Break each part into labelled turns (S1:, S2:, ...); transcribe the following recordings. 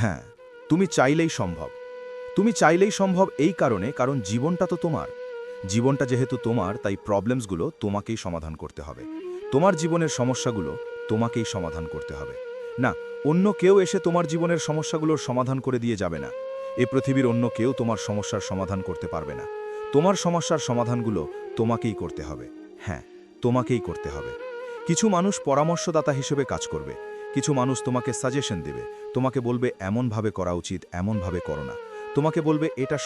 S1: হ্যাঁ, তুমি চাইলেই সম্ভব। তুমি চাইলেই সম্ভব এই কারণ জীবনটা তো তোমার। জীবনটা যেহেতু তোমার, তাই প্রবলেমসগুলো তোমাকেই সমাধান করতে হবে। তোমার জীবনের সমস্যাগুলো তোমাকেই সমাধান করতে হবে। না, অন্য কেউ এসে তোমার জীবনের সমস্যাগুলোর সমাধান করে দিয়ে যাবে না। এ পৃথিবীর অন্য কেউ তোমার সমস্যার সমাধান করতে পারবে না। তোমার সমস্যার সমাধানগুলো তোমাকেই করতে হবে। হ্যাঁ, তোমাকেই করতে হবে। কিছু মানুষ পরামর্শদাতা হিসেবে কাজ করবে। কিছু মানুষ তোমাকে সাজেশন দেবে, তোমাকে বলবে এমনভাবে করা উচিত, এমনভাবে করো না। তোমাকে বলবে এটা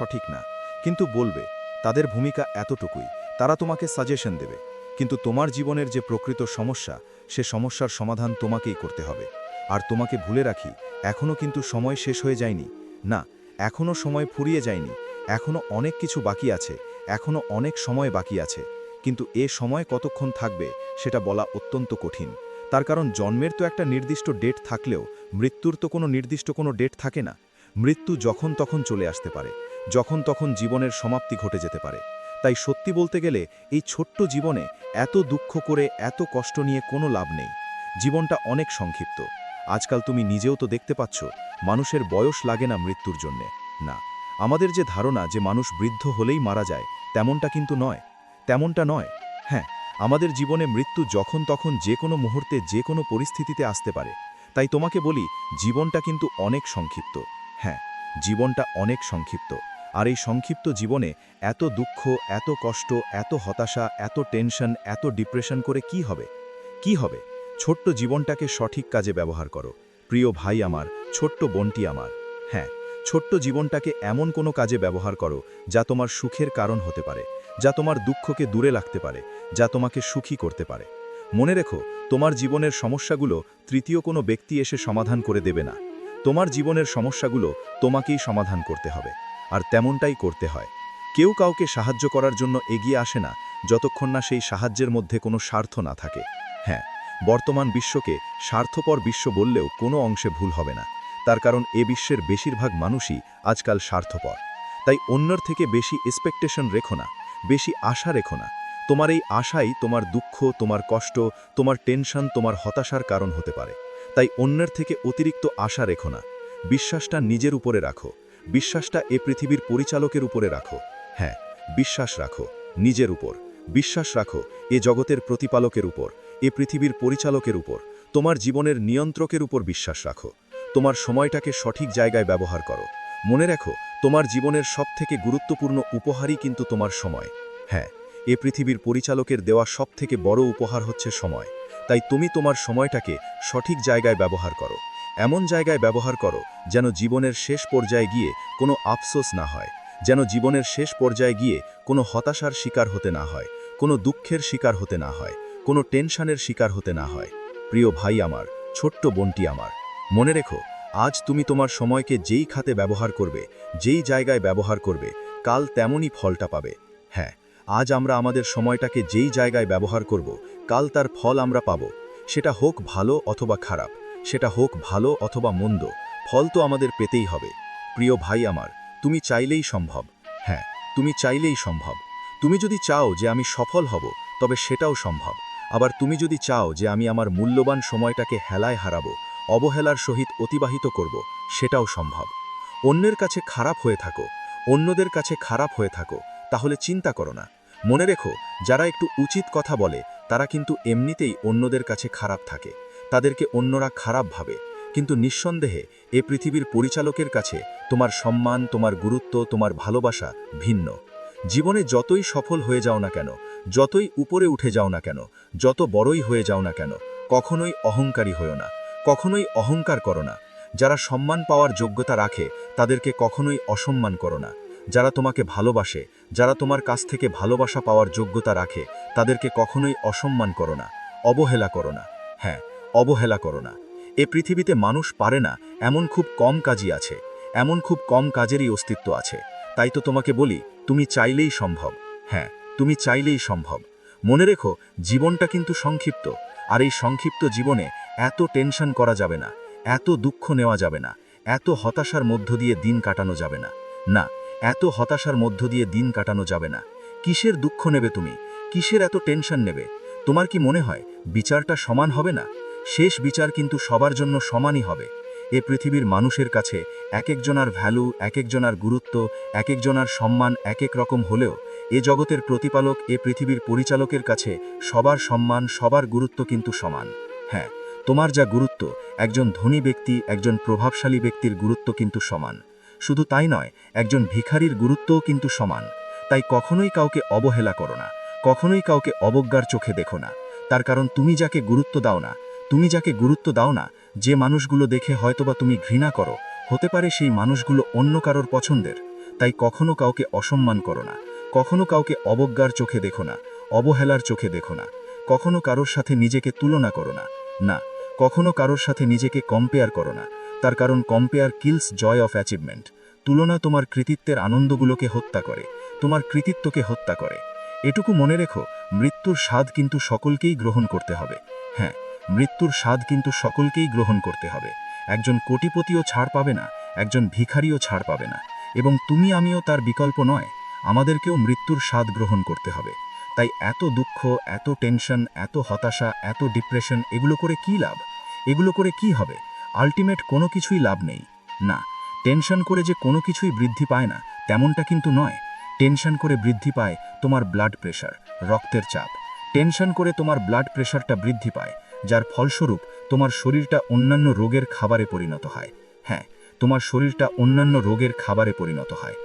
S1: সঠিক না। কিন্তু বলবে, তাদের ভূমিকা এতটুকুই, তারা তোমাকে সাজেশন দেবে। কিন্তু তোমার জীবনের যে প্রকৃত সমস্যা, সে সমস্যার সমাধান তোমাকেই করতে হবে। আর তোমাকে ভুলে রাখি, এখনও কিন্তু সময় শেষ হয়ে যায়নি। না, এখনও সময় ফুরিয়ে যায়নি। এখনও অনেক কিছু বাকি আছে, এখনও অনেক সময় বাকি আছে। কিন্তু এ সময় কতক্ষণ থাকবে সেটা বলা অত্যন্ত কঠিন। তার কারণ জন্মের তো একটা নির্দিষ্ট ডেট থাকলেও মৃত্যুর তো কোনো নির্দিষ্ট কোনো ডেট থাকে না। মৃত্যু যখন তখন চলে আসতে পারে, যখন তখন জীবনের সমাপ্তি ঘটে যেতে পারে। তাই সত্যি বলতে গেলে এই ছোট্ট জীবনে এত দুঃখ করে, এত কষ্ট নিয়ে কোনো লাভ নেই। জীবনটা অনেক সংক্ষিপ্ত। আজকাল তুমি নিজেও তো দেখতে পাচ্ছ, মানুষের বয়স লাগে না মৃত্যুর জন্যে। না, আমাদের যে ধারণা যে মানুষ বৃদ্ধ হলেই মারা যায়, তেমনটা কিন্তু নয়। তেমনটা নয়। হ্যাঁ, আমাদের জীবনে মৃত্যু যখন তখন যে কোনো মুহূর্তে যে কোনো পরিস্থিতিতে আসতে পারে। তাই তোমাকে বলি, জীবনটা কিন্তু অনেক সংক্ষিপ্ত। হ্যাঁ, জীবনটা অনেক সংক্ষিপ্ত। আর এই সংক্ষিপ্ত জীবনে এত দুঃখ, এত কষ্ট, এত হতাশা, এত টেনশন, এত ডিপ্রেশন করে কি হবে? কি হবে? ছোট্ট জীবনটাকে সঠিক কাজে ব্যবহার করো। প্রিয় ভাই আমার, ছোট্ট বোনটি আমার। হ্যাঁ, ছোট্ট জীবনটাকে এমন কোনো কাজে ব্যবহার করো যা তোমার সুখের কারণ হতে পারে, যা তোমার দুঃখকে দূরে রাখতে পারে, যা তোমাকে সুখী করতে পারে। মনে রেখো, তোমার জীবনের সমস্যাগুলো তৃতীয় কোনো ব্যক্তি এসে সমাধান করে দেবে না। তোমার জীবনের সমস্যাগুলো তোমাকেই সমাধান করতে হবে। আর তেমনটাই করতে হয়। কেউ কাউকে সাহায্য করার জন্য এগিয়ে আসে না যতক্ষণ না সেই সাহায্যের মধ্যে কোনো স্বার্থ না থাকে। হ্যাঁ, বর্তমান বিশ্বকে স্বার্থপর বিশ্ব বললেও কোনো অংশে ভুল হবে না। তার কারণ এ বিশ্বের বেশিরভাগ মানুষই আজকাল স্বার্থপর। তাই অন্যের থেকে বেশি এক্সপেকটেশন রেখো না, বেশি আশা রেখো না। তোমার এই আশাই তোমার দুঃখ, তোমার কষ্ট, তোমার টেনশন, তোমার হতাশার কারণ হতে পারে। তাই অন্যের থেকে অতিরিক্ত আশা রেখো না। বিশ্বাসটা নিজের উপরে রাখো। বিশ্বাসটা এ পৃথিবীর পরিচালকের উপরে রাখো। হ্যাঁ, বিশ্বাস রাখো নিজের উপর। বিশ্বাস রাখো এ জগতের প্রতিপালকের উপর, এ পৃথিবীর পরিচালকের উপর। তোমার জীবনের নিয়ন্ত্রকের উপর বিশ্বাস রাখো। তোমার সময়টাকে সঠিক জায়গায় ব্যবহার করো। মনে রাখো, তোমার জীবনের সবথেকে গুরুত্বপূর্ণ উপহারই কিন্তু তোমার সময়। হ্যাঁ, এ পৃথিবীর পরিচালকের দেওয়া সবথেকে বড় উপহার হচ্ছে সময়। তাই তুমি তোমার সময়টাকে সঠিক জায়গায় ব্যবহার করো। এমন জায়গায় ব্যবহার করো যেন জীবনের শেষ পর্যায়ে গিয়ে কোনো আফসোস না হয়, যেন জীবনের শেষ পর্যায়ে গিয়ে কোনো হতাশার শিকার হতে না হয়, কোনো দুঃখের শিকার হতে না হয়, কোনো টেনশনের শিকার হতে না হয়। প্রিয় ভাই আমার, ছোট্ট বোনটি আমার, মনে রেখো, আজ তুমি তোমার সময়কে যেই খাতে ব্যবহার করবে, যেই জায়গায় ব্যবহার করবে, কাল তেমনই ফলটা পাবে। হ্যাঁ, আজ আমরা আমাদের সময়টাকে যেই জায়গায় ব্যবহার করব, কাল তার ফল আমরা পাব। সেটা হোক ভালো অথবা খারাপ, সেটা হোক ভালো অথবা মন্দ, ফল তো আমাদের পেতেই হবে। প্রিয় ভাই আমার, তুমি চাইলেই সম্ভব। হ্যাঁ, তুমি চাইলেই সম্ভব। তুমি যদি চাও যে আমি সফল হব, তবে সেটাও সম্ভব। আবার তুমি যদি চাও যে আমি আমার মূল্যবান সময়টাকে হেলায় হারাবো, অবহেলার সহিত অতিবাহিত করব, সেটাও সম্ভব। অন্যের কাছে খারাপ হয়ে থাকো, অন্যদের কাছে খারাপ হয়ে থাকো, তাহলে চিন্তা করো না। মনে রেখো, যারা একটু উচিত কথা বলে তারা কিন্তু এমনিতেই অন্যদের কাছে খারাপ থাকে, তাদেরকে অন্যরা খারাপ ভাবে। কিন্তু নিঃসন্দেহে এ পৃথিবীর পরিচালকের কাছে তোমার সম্মান, তোমার গুরুত্ব, তোমার ভালোবাসা ভিন্ন। জীবনে যতই সফল হয়ে যাও না কেন, যতই উপরে উঠে যাও না কেন, যত বড়ই হয়ে যাও না কেন, কখনোই অহংকারী হও না, কখনোই অহংকার করো না। যারা সম্মান পাওয়ার যোগ্যতা রাখে তাদেরকে কখনোই অসম্মান করো না। যারা তোমাকে ভালোবাসে, যারা তোমার কাছ থেকে ভালোবাসা পাওয়ার যোগ্যতা রাখে, তাদেরকে কখনোই অসম্মান করো না, অবহেলা করো না। হ্যাঁ, অবহেলা করো না। এ পৃথিবীতে মানুষ পারে না এমন খুব কম কাজই আছে, এমন খুব কম কাজেরই অস্তিত্ব আছে। তাই তো তোমাকে বলি, তুমি চাইলেই সম্ভব। হ্যাঁ, তুমি চাইলেই সম্ভব। মনে রেখো, জীবনটা কিন্তু সংক্ষিপ্ত। আর এই সংক্ষিপ্ত জীবনে এত টেনশন করা যাবে না, এত দুঃখ নেওয়া যাবে না, এত হতাশার মধ্য দিয়ে দিন কাটানো যাবে না। না, এত হতাশার মধ্য দিয়ে দিন কাটানো যাবে না। কিসের দুঃখ নেবে তুমি? কিসের এত টেনশন নেবে? তোমার কি মনে হয় বিচারটা সমান হবে না? শেষ বিচার কিন্তু সবার জন্য সমানই হবে।
S2: এ পৃথিবীর মানুষের কাছে এক একজনার ভ্যালু, এক একজনার গুরুত্ব, এক একজনার সম্মান এক এক রকম হলেও এ জগতের প্রতিপালক, এ পৃথিবীর পরিচালকের কাছে সবার সম্মান, সবার গুরুত্ব কিন্তু সমান। হ্যাঁ, তোমার যা গুরুত্ব, একজন ধনী ব্যক্তি, একজন প্রভাবশালী ব্যক্তির গুরুত্ব কিন্তু সমান। শুধু তাই নয়, একজন ভিখারির গুরুত্বও কিন্তু সমান। তাই কখনোই কাউকে অবহেলা করো না, কখনোই কাউকে অবজ্ঞার চোখে দেখো না। তার কারণ তুমি যাকে গুরুত্ব দাও না, যে মানুষগুলো দেখে হয়তোবা তুমি ঘৃণা করো, হতে পারে সেই মানুষগুলো অন্য কারোর পছন্দের। তাই কখনো কাউকে অসম্মান করো না, কখনো কাউকে অবজ্ঞার চোখে দেখো না, অবহেলার চোখে দেখো না। কখনো কারোর সাথে নিজেকে তুলনা করো না, না, কখনো কারোর সাথে নিজেকে কম্পেয়ার করো না। তার কারণ compare kills joy of achievement. তুলনা তোমার কৃতিত্বের আনন্দগুলোকে হত্যা করে, তোমার কৃতিত্বকে হত্যা করে। এটুকু মনে রেখো, মৃত্যুর স্বাদ কিন্তু সকলকেই গ্রহণ করতে হবে। হ্যাঁ, মৃত্যুর স্বাদ কিন্তু সকলকেই গ্রহণ করতে হবে। একজন কোটিপতিও ছাড় পাবে না, একজন ভিখারিও ছাড় পাবে না, এবং তুমি আমিও তার বিকল্প নয়। আমাদেরকেও মৃত্যুর স্বাদ গ্রহণ করতে হবে। তাই এত দুঃখ, এত টেনশন, এত হতাশা, এত ডিপ্রেশন, এগুলো করে কি লাভ? এগুলো করে কি হবে? আলটিমেট কোনো কিছুই লাভ নেই। না, টেনশন করে যে কোনো কিছুই বৃদ্ধি পায় না তেমনটা কিন্তু নয়। টেনশন করে বৃদ্ধি পায় তোমার ব্লাড প্রেশার, রক্তের চাপ। টেনশন করে তোমার ব্লাড প্রেশারটা বৃদ্ধি পায়, যার ফলস্বরূপ তোমার শরীরটা অন্যান্য রোগের খাবারে পরিণত হয়। হ্যাঁ, তোমার শরীরটা অন্যান্য রোগের খাবারে পরিণত হয়।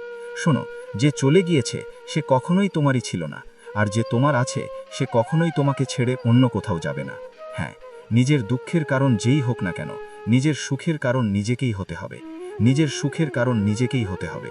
S2: শোনো, যে চলে গিয়েছে সে কখনোই তোমারই ছিল না, আর যে তোমার আছে সে কখনোই তোমাকে ছেড়ে অন্য কোথাও যাবে না। হ্যাঁ, নিজের দুঃখের কারণ যেই হোক না কেন, নিজের সুখের কারণ নিজেকেই হতে হবে। নিজের সুখের কারণ নিজেকেই হতে হবে।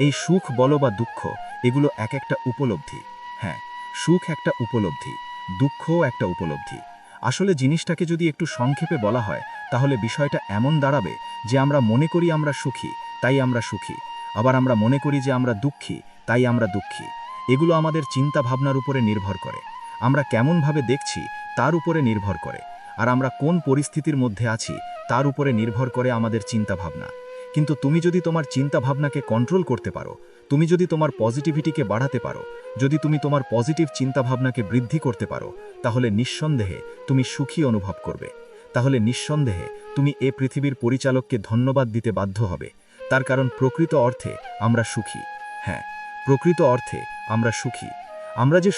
S2: এই সুখ বলো বা দুঃখ, এগুলো এক একটা উপলব্ধি। হ্যাঁ, সুখ একটা উপলব্ধি, দুঃখও একটা উপলব্ধি। আসলে জিনিসটাকে যদি একটু সংক্ষেপে বলা হয়, তাহলে বিষয়টা এমন দাঁড়াবে যে আমরা মনে করি আমরা সুখী, তাই আমরা সুখী। আবার আমরা মনে করি যে আমরা দুঃখী, তাই আমরা দুঃখী। এগুলো আমাদের চিন্তা ভাবনার উপরে নির্ভর করে। আমরা কেমনভাবে দেখছি তার উপরে নির্ভর করে। আর আমরা কোন পরিস্থিতির মধ্যে আছি তার উপরে নির্ভর করে আমাদের চিন্তা ভাবনা। কিন্তু তুমি যদি তোমার চিন্তা ভাবনাকে কন্ট্রোল করতে পারো, তুমি যদি তোমার পজিটিভিটিকে বাড়াতে পারো, যদি তুমি তোমার পজিটিভ চিন্তাভাবনাকে বৃদ্ধি করতে পারো, তাহলে নিঃসন্দেহে তুমি সুখী অনুভব করবে। তাহলে নিঃসন্দেহে তুমি এ পৃথিবীর পরিচালককে ধন্যবাদ দিতে বাধ্য হবে। তার কারণ প্রকৃত অর্থে আমরা সুখী। হ্যাঁ, প্রকৃত অর্থে আমরা সুখী। আমরা যে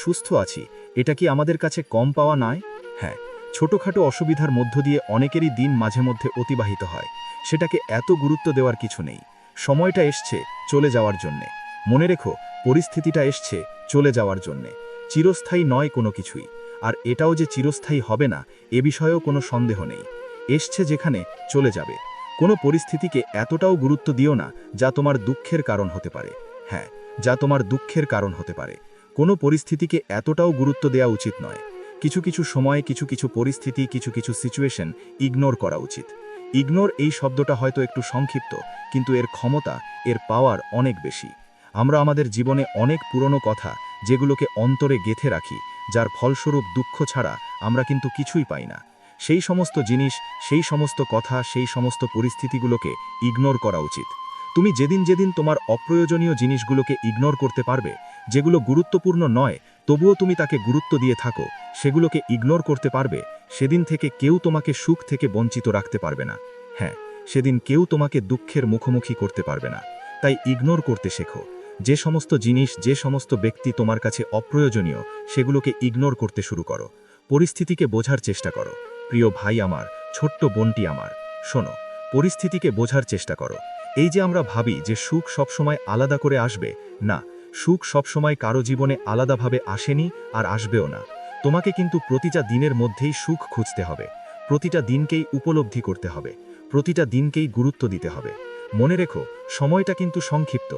S2: সুস্থ আছি, এটা কি আমাদের কাছে কম পাওয়া নয়? হ্যাঁ, ছোটখাটো অসুবিধার মধ্য দিয়ে অনেকেরই দিন মাঝে মধ্যে অতিবাহিত হয়। সেটাকে এত গুরুত্ব দেওয়ার কিছু নেই। সময়টা এসছে চলে যাওয়ার জন্যে। মনে রেখো, পরিস্থিতিটা এসছে চলে যাওয়ার জন্যে। চিরস্থায়ী নয় কোনো কিছুই। আর এটাও যে চিরস্থায়ী হবে না, এ বিষয়েও কোনো সন্দেহ নেই। এসছে যেখানে চলে যাবে। কোনো পরিস্থিতিকে এতটাও গুরুত্ব দিও না যা তোমার দুঃখের কারণ হতে পারে। হ্যাঁ, যা তোমার দুঃখের কারণ হতে পারে। কোনো পরিস্থিতিকে এতটাও গুরুত্ব দেওয়া উচিত নয়। কিছু কিছু সময়, কিছু কিছু পরিস্থিতি, কিছু কিছু সিচুয়েশন ইগনোর করা উচিত। ইগনোর এই শব্দটা হয়তো একটু সংক্ষিপ্ত, কিন্তু এর ক্ষমতা, এর পাওয়ার অনেক বেশি। আমরা আমাদের জীবনে অনেক পুরনো কথা, যেগুলোকে অন্তরে গেঁথে রাখি, যার ফলস্বরূপ দুঃখ ছাড়া আমরা কিন্তু কিছুই পাই না। সেই সমস্ত জিনিস, সেই সমস্ত কথা, সেই সমস্ত পরিস্থিতিগুলোকে ইগনোর করা উচিত। তুমি যেদিন যেদিন তোমার অপ্রয়োজনীয় জিনিসগুলোকে ইগনোর করতে পারবে, যেগুলো গুরুত্বপূর্ণ নয় তবুও তুমি তাকে গুরুত্ব দিয়ে থাকো, সেগুলোকে ইগনোর করতে পারবে, সেদিন থেকে কেউ তোমাকে সুখ থেকে বঞ্চিত রাখতে পারবে না। হ্যাঁ, সেদিন কেউ তোমাকে দুঃখের মুখোমুখি করতে পারবে না। তাই ইগনোর করতে শেখো। যে সমস্ত জিনিস, যে সমস্ত ব্যক্তি তোমার কাছে অপ্রয়োজনীয়, সেগুলোকে ইগনোর করতে শুরু করো। পরিস্থিতিকে বোঝার চেষ্টা করো। প্রিয় ভাই আমার, ছোট্ট বোনটি আমার, শোনো, পরিস্থিতিকে বোঝার চেষ্টা করো। এই যে আমরা ভাবি যে সুখ সবসময় আলাদা করে আসবে, না, সুখ সবসময় কারো জীবনে আলাদাভাবে আসেনি আর আসবেও না। তোমাকে কিন্তু প্রতিটা দিনের মধ্যেই সুখ খুঁজতে হবে। প্রতিটা দিনকেই উপলব্ধি করতে হবে। প্রতিটা দিনকেই গুরুত্ব দিতে হবে। মনে রেখো, সময়টা কিন্তু সংক্ষিপ্ত,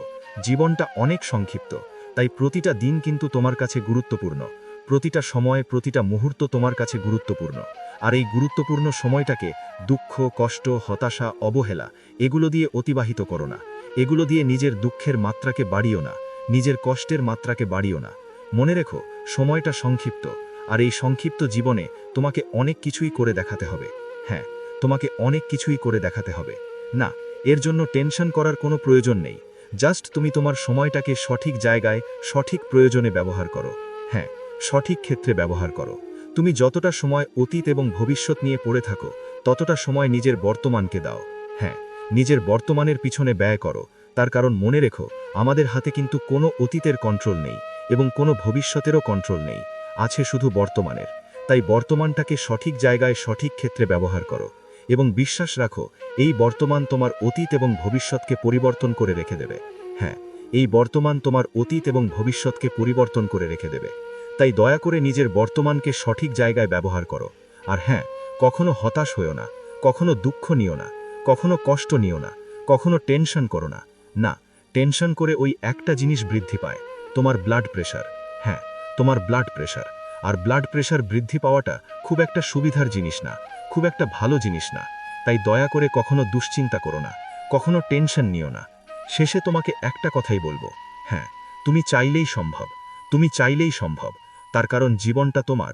S2: জীবনটা অনেক সংক্ষিপ্ত। তাই প্রতিটা দিন কিন্তু তোমার কাছে গুরুত্বপূর্ণ। প্রতিটা সময়, প্রতিটা মুহূর্ত তোমার কাছে গুরুত্বপূর্ণ। আর এই গুরুত্বপূর্ণ সময়টাকে দুঃখ, কষ্ট, হতাশা, অবহেলা এগুলো দিয়ে অতিবাহিত করো না। এগুলো দিয়ে নিজের দুঃখের মাত্রাকে বাড়িও না, নিজের কষ্টের মাত্রাকে বাড়িও না। মনে রেখো, সময়টা সংক্ষিপ্ত, আর এই সংক্ষিপ্ত জীবনে তোমাকে অনেক কিছুই করে দেখাতে হবে। হ্যাঁ, তোমাকে অনেক কিছুই করে দেখাতে হবে। না, এর জন্য টেনশন করার কোনো প্রয়োজন নেই। জাস্ট তুমি তোমার সময়টাকে সঠিক জায়গায়, সঠিক প্রয়োজনে ব্যবহার করো। হ্যাঁ, সঠিক ক্ষেত্রে ব্যবহার করো। তুমি যতটা সময় অতীত এবং ভবিষ্যৎ নিয়ে পড়ে থাকো, ততটা সময় নিজের বর্তমানকে দাও। হ্যাঁ, নিজের বর্তমানের পিছনে ব্যয় করো, তার কারণ মনে রেখো, আমাদের হাতে কিন্তু কোনো অতীতের কন্ট্রোল নেই এবং কোনো ভবিষ্যতেরও কন্ট্রোল নেই, আছে শুধু বর্তমানের। তাই বর্তমানটাকে সঠিক জায়গায় সঠিক ক্ষেত্রে ব্যবহার করো এবং বিশ্বাস রাখো, এই বর্তমান তোমার অতীত এবং ভবিষ্যৎকে পরিবর্তন করে রেখে দেবে। হ্যাঁ, এই বর্তমান তোমার অতীত এবং ভবিষ্যৎকে পরিবর্তন করে রেখে দেবে। তাই দয়া করে নিজের বর্তমানকে সঠিক জায়গায় ব্যবহার করো। আর হ্যাঁ, কখনো হতাশ হইও না, কখনো দুঃখ নিও না, কখনো কষ্ট নিও না, কখনো টেনশন করো না। না, টেনশন করে ওই একটা জিনিস বৃদ্ধি পায়, তোমার ব্লাড প্রেশার। হ্যাঁ, তোমার ব্লাড প্রেশার। আর ব্লাড প্রেশার বৃদ্ধি পাওয়াটা খুব একটা সুবিধার জিনিস না, খুব একটা ভালো জিনিস না। তাই দয়া করে কখনো দুশ্চিন্তা করো না, কখনো টেনশন নিও না। শেষে তোমাকে একটা কথাই বলবো, হ্যাঁ, তুমি চাইলেই সম্ভব, তুমি চাইলেই সম্ভব। তার কারণ জীবনটা তোমার,